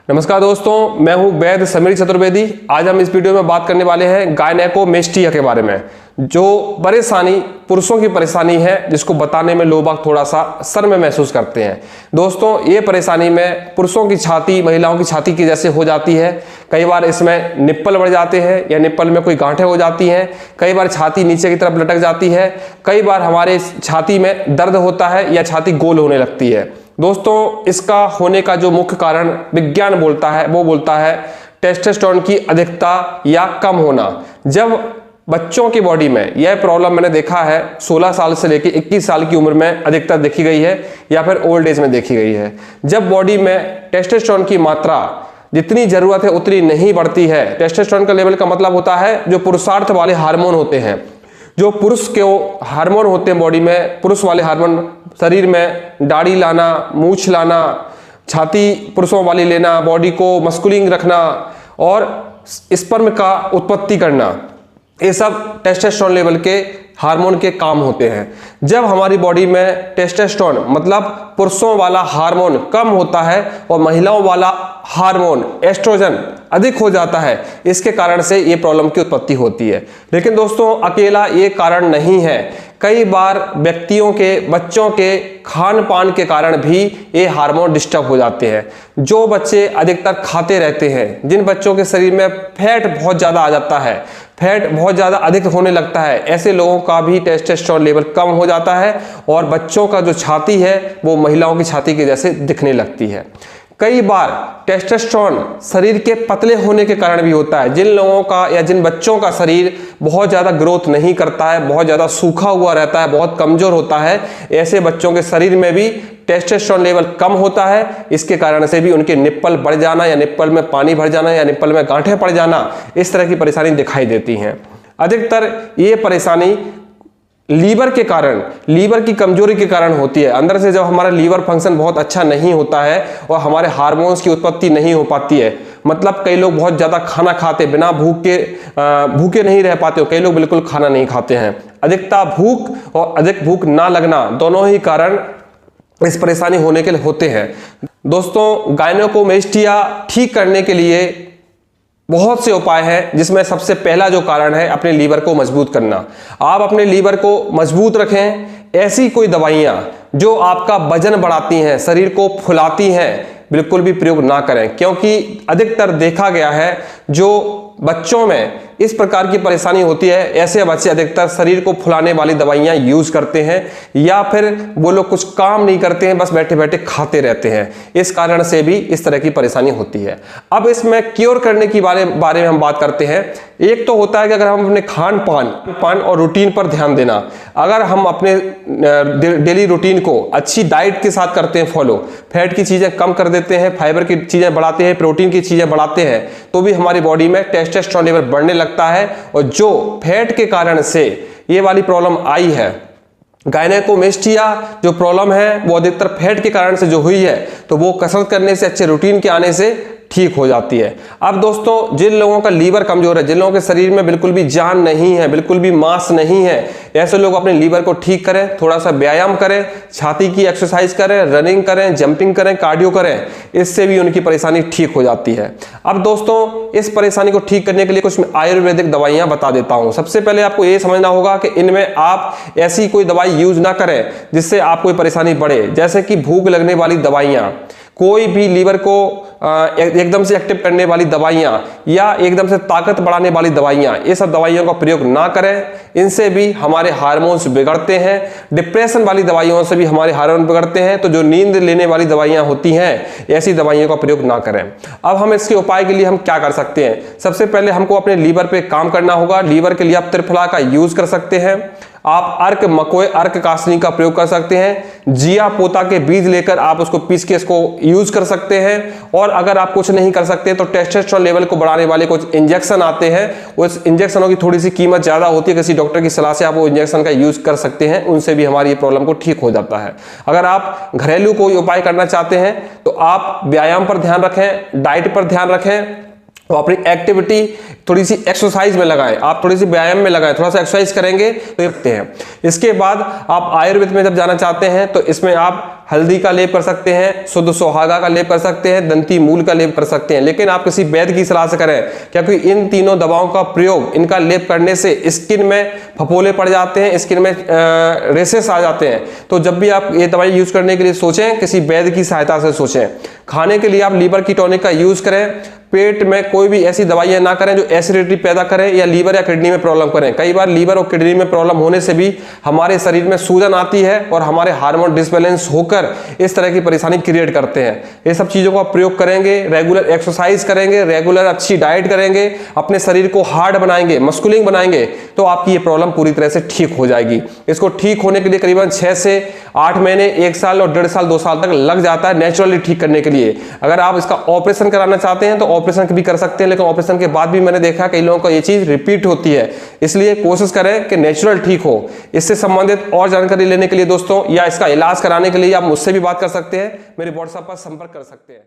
नमस्कार दोस्तों, मैं हूं वैद्य समीर चतुर्वेदी। आज हम इस वीडियो में बात करने वाले हैं गायनेकोमेस्टिया के बारे में, जो परेशानी पुरुषों की परेशानी है, जिसको बताने में लोग बाग थोड़ा सा शर्म महसूस करते हैं। दोस्तों, ये परेशानी में पुरुषों की छाती महिलाओं की छाती की जैसे हो जाती है। कई बार इसमें निप्पल बढ़ जाते हैं या निप्पल में कोई गांठें हो जाती हैं। कई बार छाती नीचे की तरफ लटक जाती है। कई बार हमारे छाती में दर्द होता है या छाती गोल होने लगती है। दोस्तों, इसका होने का जो मुख्य कारण विज्ञान बोलता है, वो बोलता है टेस्टोस्टेरोन की अधिकता या कम होना। जब बच्चों की बॉडी में यह प्रॉब्लम मैंने देखा है 16 साल से लेकर 21 साल की उम्र में अधिकतर देखी गई है या फिर ओल्ड एज में देखी गई है। जब बॉडी में टेस्टोस्टेरोन की मात्रा जितनी जरूरत है उतनी नहीं बढ़ती है। टेस्टोस्टेरोन का लेवल का मतलब होता है जो पुरुषार्थ वाले हार्मोन होते हैं, जो पुरुष के हार्मोन होते हैं बॉडी में, पुरुष वाले हार्मोन, शरीर में दाढ़ी लाना, मूछ लाना, छाती पुरुषों वाली लेना, बॉडी को मस्कुलिंग रखना और स्पर्म का उत्पत्ति करना, ये सब टेस्टोस्टेरोन लेवल के हार्मोन के काम होते हैं। जब हमारी बॉडी में टेस्टोस्टेरोन मतलब पुरुषों वाला हार्मोन कम होता है और महिलाओं वाला हार्मोन एस्ट्रोजन अधिक हो जाता है, इसके कारण से ये प्रॉब्लम की उत्पत्ति होती है। लेकिन दोस्तों, अकेला ये कारण नहीं है। कई बार व्यक्तियों के, बच्चों के खान पान के कारण भी ये हार्मोन डिस्टर्ब हो जाते हैं। जो बच्चे अधिकतर खाते रहते हैं, जिन बच्चों के शरीर में फैट बहुत ज़्यादा आ जाता है, फैट बहुत ज़्यादा अधिक होने लगता है, ऐसे लोगों का भी टेस्टोस्टेरोन लेवल कम हो जाता है और बच्चों का जो छाती है वो महिलाओं की छाती के जैसे दिखने लगती है। कई बार टेस्टोस्टेरोन शरीर के पतले होने के कारण भी होता है। जिन लोगों का या जिन बच्चों का शरीर बहुत ज़्यादा ग्रोथ नहीं करता है, बहुत ज़्यादा सूखा हुआ रहता है, बहुत कमज़ोर होता है, ऐसे बच्चों के शरीर में भी टेस्टोस्टेरोन लेवल कम होता है। इसके कारण से भी उनके निप्पल बढ़ जाना या निप्पल में पानी भर जाना या निप्पल में गांठें पड़ जाना, इस तरह की परेशानी दिखाई देती हैं। अधिकतर ये परेशानी लीवर के कारण, लीवर की कमजोरी के कारण होती है। अंदर से जब हमारा लीवर फंक्शन बहुत अच्छा नहीं होता है और हमारे हार्मोन्स की उत्पत्ति नहीं हो पाती है, मतलब कई लोग बहुत ज़्यादा खाना खाते, बिना भूखे नहीं रह पाते हो, कई लोग बिल्कुल खाना नहीं खाते हैं। अधिकता भूख और अधिक भूख ना लगना, दोनों ही कारण इस परेशानी होने के लिए होते हैं। दोस्तों, गायनेकोमेस्टिया ठीक करने के लिए बहुत से उपाय हैं, जिसमें सबसे पहला जो कारण है अपने लीवर को मजबूत करना। आप अपने लीवर को मजबूत रखें। ऐसी कोई दवाइयां जो आपका वजन बढ़ाती हैं, शरीर को फुलाती हैं, बिल्कुल भी प्रयोग ना करें, क्योंकि अधिकतर देखा गया है जो बच्चों में इस प्रकार की परेशानी होती है, ऐसे बच्चे अधिकतर शरीर को फुलाने वाली दवाइयां यूज करते हैं या फिर वो लोग कुछ काम नहीं करते हैं, बस बैठे बैठे खाते रहते हैं। इस कारण से भी इस तरह की परेशानी होती है। अब इसमें क्योर करने की बारे में हम बात करते हैं। एक तो होता है कि अगर हम अपने खान पान और रूटीन पर ध्यान देना, अगर हम अपने डेली रूटीन को अच्छी डाइट के साथ करते हैं फॉलो, फैट की चीजें कम कर देते हैं, फाइबर की चीजें बढ़ाते हैं, प्रोटीन की चीजें बढ़ाते हैं, तो भी हमारी बॉडी में टेस्टोस्टेरोन लेवल बढ़ने लगता है। और जो फैट के कारण से ये वाली प्रॉब्लम आई है, गायनेकोमेस्टिया जो प्रॉब्लम है वो अधिकतर फैट के कारण से जो हुई है, तो वो कसरत करने से, अच्छे रूटीन के आने से ठीक हो जाती है। अब दोस्तों, जिन लोगों का लीवर कमजोर है, जिन लोगों के शरीर में बिल्कुल भी जान नहीं है, बिल्कुल भी मांस नहीं है, ऐसे लोग अपने लीवर को ठीक करें। थोड़ा सा व्यायाम करें, छाती की एक्सरसाइज करें, रनिंग करें, जंपिंग करें, कार्डियो करें, इससे भी उनकी परेशानी ठीक हो जाती है। अब दोस्तों, इस परेशानी को ठीक करने के लिए कुछ आयुर्वेदिक दवाइयां बता देता हूं। सबसे पहले आपको ये समझना होगा कि इनमें आप ऐसी कोई दवाई यूज ना करें जिससे आपको कोई परेशानी बढ़े। जैसे कि भूख लगने वाली दवाइयां, कोई भी लीवर को एकदम से एक्टिव करने वाली दवाइयां या एकदम से ताकत बढ़ाने वाली दवाइयां, ये सब दवाइयों का प्रयोग ना करें। इनसे भी हमारे हार्मोन्स बिगड़ते हैं। डिप्रेशन वाली दवाइयों से भी हमारे हार्मोन बिगड़ते हैं। तो जो नींद लेने वाली दवाइयां होती हैं, ऐसी दवाइयों का प्रयोग ना करें। अब हम इसके उपाय के लिए हम क्या कर सकते हैं? सबसे पहले हमको अपने लीवर पे काम करना होगा। लीवर के लिए आप त्रिफला का यूज कर सकते हैं। आप अर्क मकोए, अर्क कासनी का प्रयोग कर सकते हैं। जिया पोता के बीज लेकर आप उसको पीस के इसको यूज कर सकते हैं। और अगर आप कुछ नहीं कर सकते तो टेस्टोस्टेरोन लेवल को बढ़ाने वाले कुछ इंजेक्शन आते हैं। उस इंजेक्शनों की थोड़ी सी कीमत ज्यादा होती है, किसी डॉक्टर की सलाह से आप वो इंजेक्शन का यूज कर सकते हैं, उनसे भी हमारी प्रॉब्लम को ठीक हो जाता है। अगर आप घरेलू कोई उपाय करना चाहते हैं तो आप व्यायाम पर ध्यान रखें, डाइट पर ध्यान रखें, तो अपनी एक्टिविटी थोड़ी सी एक्सरसाइज में लगाएं, आप थोड़ी सी व्यायाम में लगाएं, थोड़ा सा एक्सरसाइज करेंगे तो ये हैं। इसके बाद आप आयुर्वेद में जब जाना चाहते हैं तो इसमें आप हल्दी का लेप कर सकते हैं, शुद्ध सुहागा का लेप कर सकते हैं, दंती मूल का लेप कर सकते हैं, लेकिन आप किसी वैद्य की सलाह से करें, क्योंकि इन तीनों दवाओं का प्रयोग, इनका लेप करने से स्किन में फफोले पड़ जाते हैं, स्किन में रेसेस आ जाते हैं। तो जब भी आप ये दवाई यूज करने के लिए सोचें, किसी वैद्य की सहायता से सोचें। खाने के लिए आप लीवर की टॉनिक का यूज करें। पेट में कोई भी ऐसी दवाइयां ना करें जो एसिडिटी पैदा करें या लीवर या किडनी में प्रॉब्लम करें। कई बार लीवर और किडनी में प्रॉब्लम होने से भी हमारे शरीर में सूजन आती है और हमारे हार्मोन डिसबैलेंस होकर इस तरह की परेशानी क्रिएट करते हैं। ये सब चीजों का प्रयोग करेंगे, रेगुलर एक्सरसाइज करेंगे, रेगुलर अच्छी डाइट करेंगे, अपने शरीर को हार्ड बनाएंगे, मस्कुलिंग बनाएंगे, तो आपकी ये प्रॉब्लम पूरी तरह से ठीक हो जाएगी। इसको ठीक होने के लिए करीबन 6 से 8 महीने, 1 साल और 1.5 साल 2 साल तक लग जाता है नेचुरली ठीक करने के लिए। अगर आप इसका ऑपरेशन कराना चाहते हैं तो ऑपरेशन भी कर सकते हैं, लेकिन ऑपरेशन के बाद भी मैंने देखा कई लोगों को ये चीज रिपीट होती है। इसलिए कोशिश करें कि नेचुरल ठीक हो। इससे संबंधित और जानकारी लेने के लिए दोस्तों, या इसका इलाज कराने के लिए आप मुझसे भी बात कर सकते हैं, मेरे व्हाट्सएप पर संपर्क कर सकते हैं।